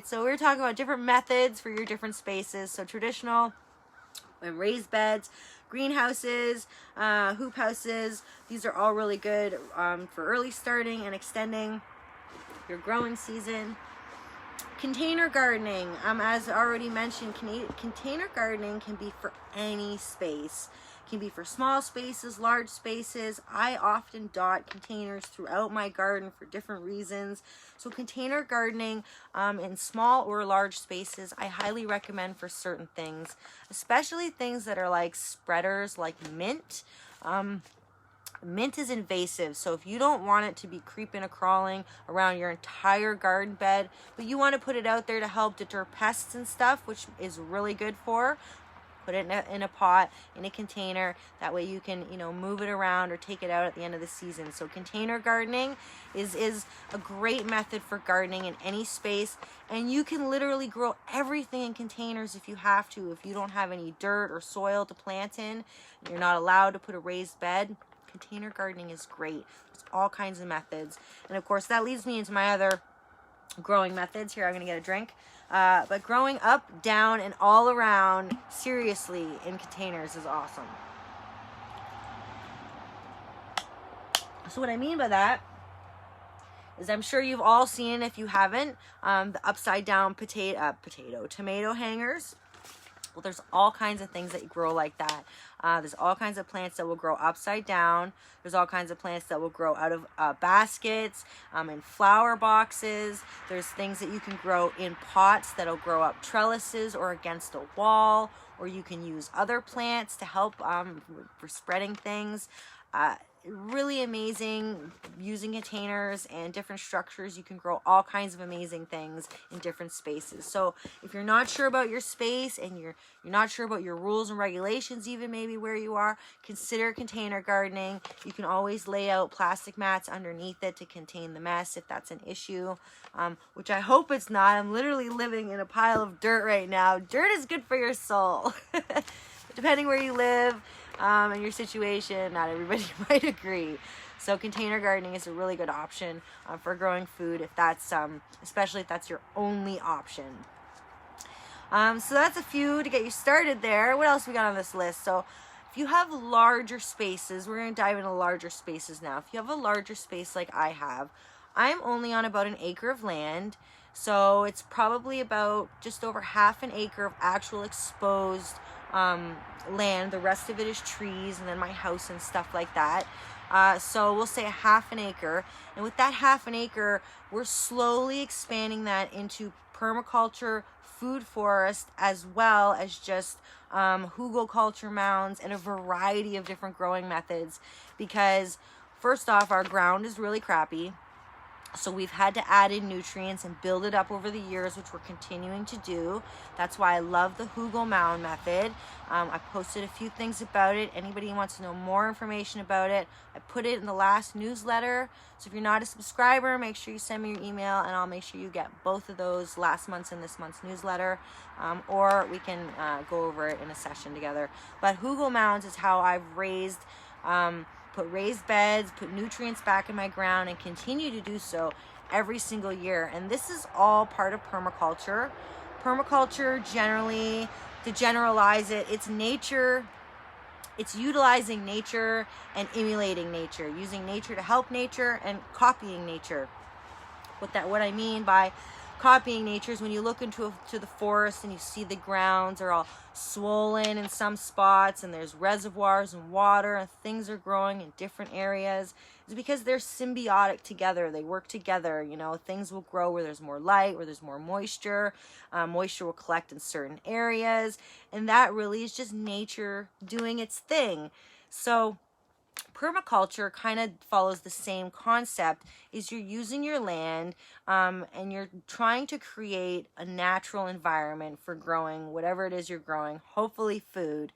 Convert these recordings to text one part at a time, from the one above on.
So we're talking about different methods for your different spaces. So traditional and raised beds, greenhouses, hoop houses. These are all really good for early starting and extending your growing season. Container gardening, as already mentioned, container gardening can be for any space. It can be for small spaces, large spaces. I often dot containers throughout my garden for different reasons. So container gardening in small or large spaces, I highly recommend for certain things, especially things that are like spreaders, like mint. Mint is invasive, so if you don't want it to be creeping and crawling around your entire garden bed, but you want to put it out there to help deter pests and stuff, which is really good for, put it in a pot, in a container. That way you can, move it around or take it out at the end of the season. So container gardening is a great method for gardening in any space, and you can literally grow everything in containers if you have to. If you don't have any dirt or soil to plant in, you're not allowed to put a raised bed, container gardening is great. There's all kinds of methods. And of course, that leads me into my other growing methods. Here, I'm going to get a drink. But growing up, down, and all around, seriously, in containers is awesome. So what I mean by that is, I'm sure you've all seen, if you haven't, the upside down tomato hangers. Well, there's all kinds of things that grow like that. There's all kinds of plants that will grow upside down. There's all kinds of plants that will grow out of baskets, in flower boxes. There's things that you can grow in pots that'll grow up trellises or against a wall, or you can use other plants to help for spreading things. Really amazing using containers and different structures. You can grow all kinds of amazing things in different spaces. So if you're not sure about your space and you're not sure about your rules and regulations, even maybe where you are, consider container gardening. You can always lay out plastic mats underneath it to contain the mess if that's an issue, which I hope it's not. I'm literally living in a pile of dirt right now. Dirt is good for your soul. Depending where you live, and your situation, not everybody might agree. So container gardening is a really good option for growing food, if that's especially if that's your only option. So that's a few to get you started there. What else we got on this list? So if you have larger spaces, we're going to dive into larger spaces now. If you have a larger space like I have, I'm only on about an acre of land. So it's probably about just over half an acre of actual exposed land. The rest of it is trees, and then my house and stuff like that. So we'll say a half an acre. And with that half an acre, we're slowly expanding that into permaculture, food forest, as well as just hugelkultur mounds and a variety of different growing methods. Because first off, our ground is really crappy. So we've had to add in nutrients and build it up over the years, which we're continuing to do. That's why I love the Hugel Mound method. I posted a few things about it. Anybody who wants to know more information about it, I put it in the last newsletter. So if you're not a subscriber, make sure you send me your email, and I'll make sure you get both of those, last month's and this month's newsletter. Or we can go over it in a session together. But Hugel Mounds is how I've raised put raised beds, put nutrients back in my ground, and continue to do so every single year. And this is all part of permaculture. Permaculture, generally, to generalize it, it's nature. It's utilizing nature and emulating nature, using nature to help nature and copying nature. What I mean by copying nature is when you look to the forest and you see the grounds are all swollen in some spots, and there's reservoirs and water, and things are growing in different areas. It's because they're symbiotic together. They work together. Things will grow where there's more light, where there's more moisture. Moisture will collect in certain areas, and that really is just nature doing its thing. So permaculture kind of follows the same concept. Is you're using your land and you're trying to create a natural environment for growing whatever it is you're growing, hopefully food.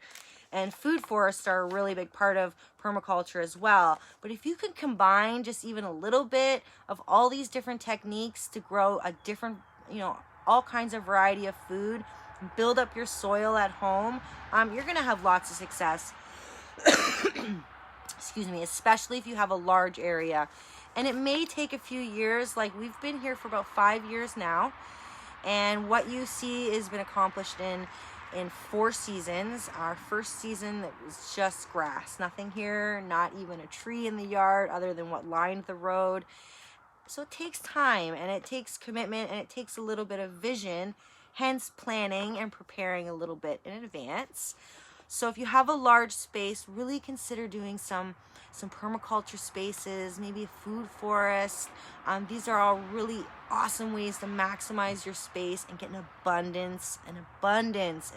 And food forests are a really big part of permaculture as well. But if you can combine just even a little bit of all these different techniques to grow a different, all kinds of variety of food, build up your soil at home, you're going to have lots of success. Excuse me, especially if you have a large area. And it may take a few years. Like, we've been here for about 5 years now, And what you see has been accomplished in 4 seasons. Our first season, it was just grass, nothing here, not even a tree in the yard other than what lined the road. So it takes time, and it takes commitment, and it takes a little bit of vision, hence planning and preparing a little bit in advance. So if you have a large space, really consider doing some permaculture spaces, maybe a food forest. These are all really awesome ways to maximize your space and get an abundance and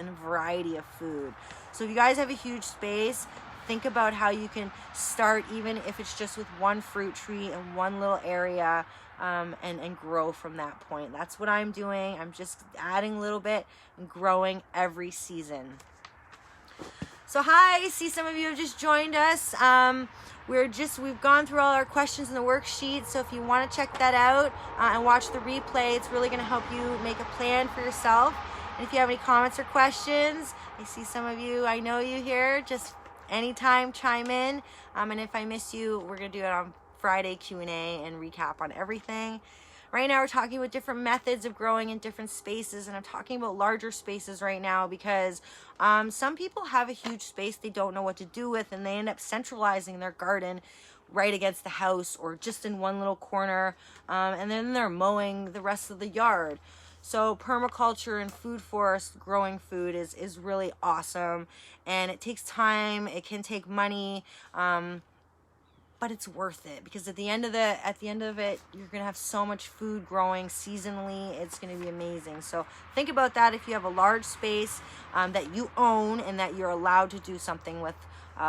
a variety of food. So if you guys have a huge space, think about how you can start, even if it's just with one fruit tree in one little area, and grow from that point. That's what I'm doing. I'm just adding a little bit and growing every season. So hi, I see some of you have just joined us. We've gone through all our questions in the worksheet. So if you want to check that out and watch the replay, it's really going to help you make a plan for yourself. And if you have any comments or questions, I see some of you, I know you here, just anytime chime in. And if I miss you, we're going to do it on Friday Q&A and recap on everything. Right now we're talking about different methods of growing in different spaces, and I'm talking about larger spaces right now because some people have a huge space they don't know what to do with, and they end up centralizing their garden right against the house or just in one little corner, and then they're mowing the rest of the yard. So permaculture and food forest, growing food is really awesome, and it takes time, it can take money, but it's worth it, because at the end of it, you're gonna have so much food growing seasonally. It's gonna be amazing. So think about that if you have a large space that you own and that you're allowed to do something with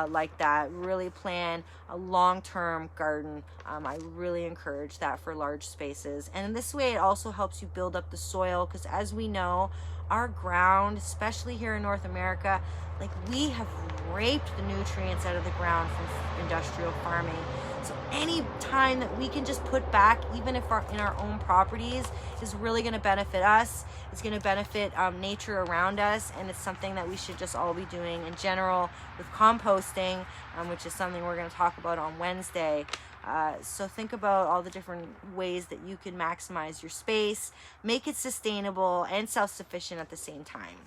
like that. Really plan a long-term garden. I really encourage that for large spaces, and in this way it also helps you build up the soil, because as we know, our ground, especially here in North America, like, we have raped the nutrients out of the ground from industrial farming. So any time that we can just put back, even if in our own properties, is really going to benefit us. It's going to benefit nature around us, and it's something that we should just all be doing in general with composting, which is something we're going to talk about on Wednesday. So think about all the different ways that you can maximize your space, make it sustainable and self-sufficient at the same time.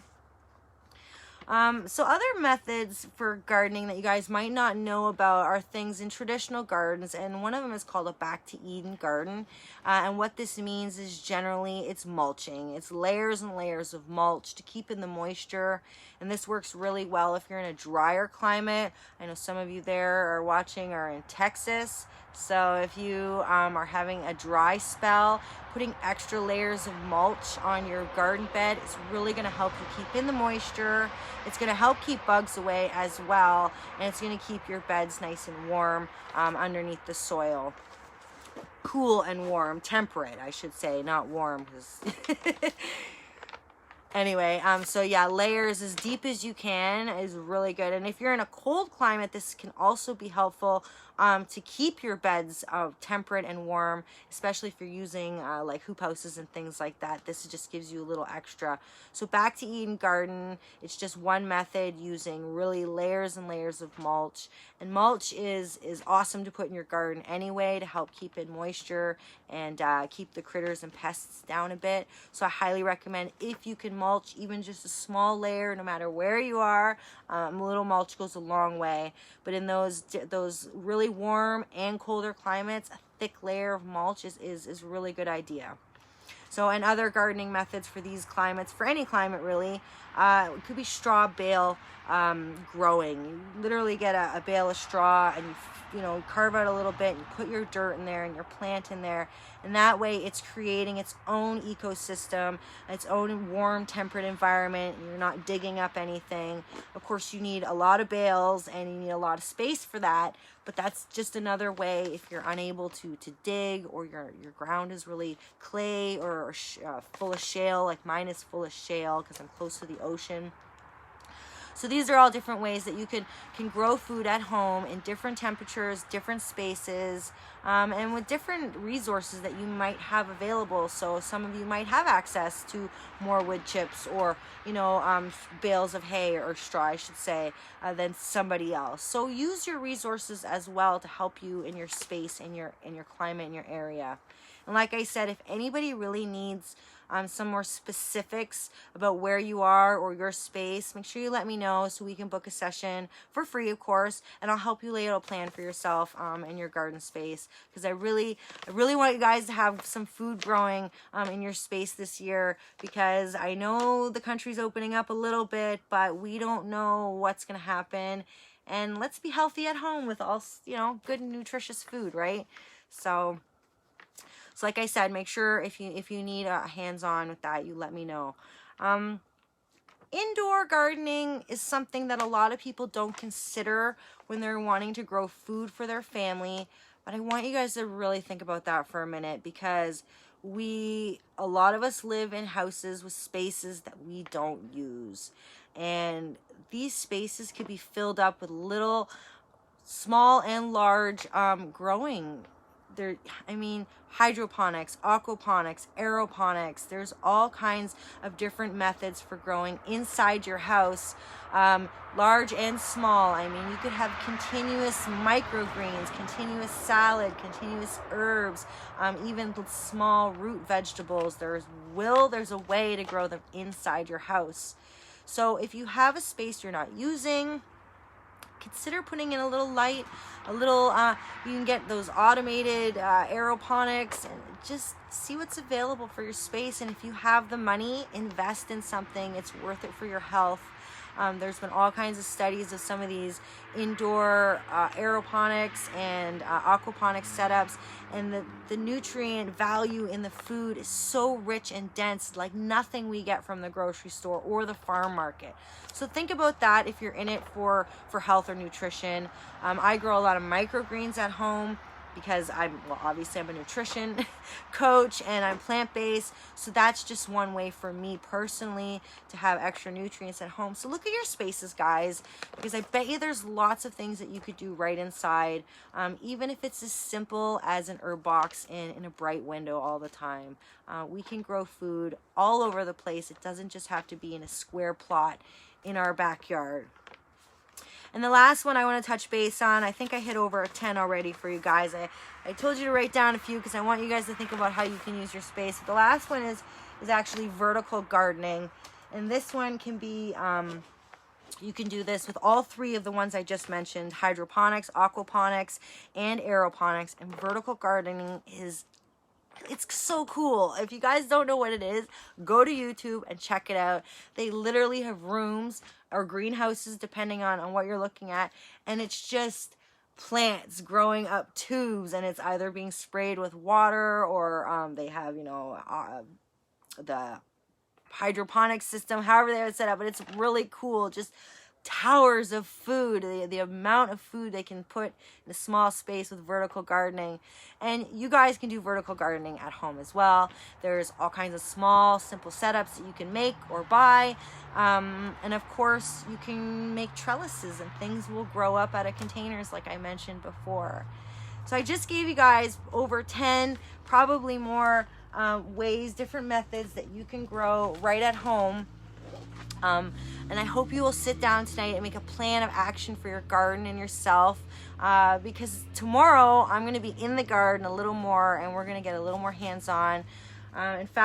So other methods for gardening that you guys might not know about are things in traditional gardens, and one of them is called a Back to Eden garden. And what this means is generally it's mulching. It's layers and layers of mulch to keep in the moisture, and this works really well if you're in a drier climate. I know some of you there are watching are in Texas. So if you are having a dry spell, putting extra layers of mulch on your garden bed is really going to help you keep in the moisture. It's going to help keep bugs away as well, and it's going to keep your beds nice and warm underneath the soil. Cool and warm, temperate, I should say, not warm, because anyway, so yeah, layers as deep as you can is really good. And if you're in a cold climate, this can also be helpful to keep your beds temperate and warm, especially if you're using like hoop houses and things like that. This just gives you a little extra. So Back to Eden garden, it's just one method using really layers and layers of mulch. And mulch is awesome to put in your garden anyway to help keep in moisture and keep the critters and pests down a bit. So I highly recommend, if you can mulch even just a small layer, no matter where you are, a little mulch goes a long way. But in those really warm and colder climates, a thick layer of mulch is a really good idea. So, and other gardening methods for these climates, for any climate really, it could be straw bale growing. You literally get a bale of straw, and you carve out a little bit, and you put your dirt in there and your plant in there, and that way it's creating its own ecosystem, its own warm, temperate environment. You're not digging up anything. Of course, you need a lot of bales and you need a lot of space for that, but that's just another way if you're unable to dig, or your ground is really clay or full of shale, like mine is full of shale because I'm close to the ocean. So these are all different ways that you can grow food at home in different temperatures, different spaces, and with different resources that you might have available. So some of you might have access to more wood chips, or bales of hay or straw, I should say, than somebody else. So use your resources as well to help you in your space, in your climate, in your area. And like I said, if anybody really needs some more specifics about where you are or your space, make sure you let me know so we can book a session for free, of course, and I'll help you lay out a plan for yourself in your garden space, because I really want you guys to have some food growing in your space this year, because I know the country's opening up a little bit, but we don't know what's going to happen. And let's be healthy at home with all, you know, good and nutritious food, right? So like I said, make sure if you need a hands-on with that, you let me know. Indoor gardening is something that a lot of people don't consider when they're wanting to grow food for their family. But I want you guys to really think about that for a minute, because a lot of us live in houses with spaces that we don't use. And these spaces could be filled up with little, small and large growing. Hydroponics, aquaponics, aeroponics. There's all kinds of different methods for growing inside your house, large and small. I mean, you could have continuous microgreens, continuous salad, continuous herbs, even small root vegetables. There's a way to grow them inside your house. So if you have a space you're not using, consider putting in a little light, you can get those automated aeroponics, and just see what's available for your space. And if you have the money, invest in something. It's worth it for your health. There's been all kinds of studies of some of these indoor aeroponics and aquaponics setups, and the nutrient value in the food is so rich and dense, like nothing we get from the grocery store or the farm market. So think about that if you're in it for health or nutrition. I grow a lot of microgreens at home, because obviously I'm a nutrition coach and I'm plant-based. So that's just one way for me personally to have extra nutrients at home. So look at your spaces, guys, because I bet you there's lots of things that you could do right inside, even if it's as simple as an herb box in a bright window all the time. We can grow food all over the place. It doesn't just have to be in a square plot in our backyard. And the last one I want to touch base on, I think I hit over a 10 already for you guys. I told you to write down a few because I want you guys to think about how you can use your space. The last one is actually vertical gardening. And this one can be, you can do this with all three of the ones I just mentioned: hydroponics, aquaponics, and aeroponics. And vertical gardening it's so cool. If you guys don't know what it is, go to YouTube and check it out. They literally have rooms or greenhouses, depending on what you're looking at, and it's just plants growing up tubes, and it's either being sprayed with water, or they have, the hydroponic system, however they would set up. But it's really cool. Just towers of food, the amount of food they can put in a small space with vertical gardening. And you guys can do vertical gardening at home as well. There's all kinds of small, simple setups that you can make or buy. And of course, you can make trellises, and things will grow up out of containers like I mentioned before. So I just gave you guys over 10, probably more ways, different methods that you can grow right at home. And I hope you will sit down tonight and make a plan of action for your garden and yourself, because tomorrow I'm going to be in the garden a little more, and we're going to get a little more hands-on. In fact,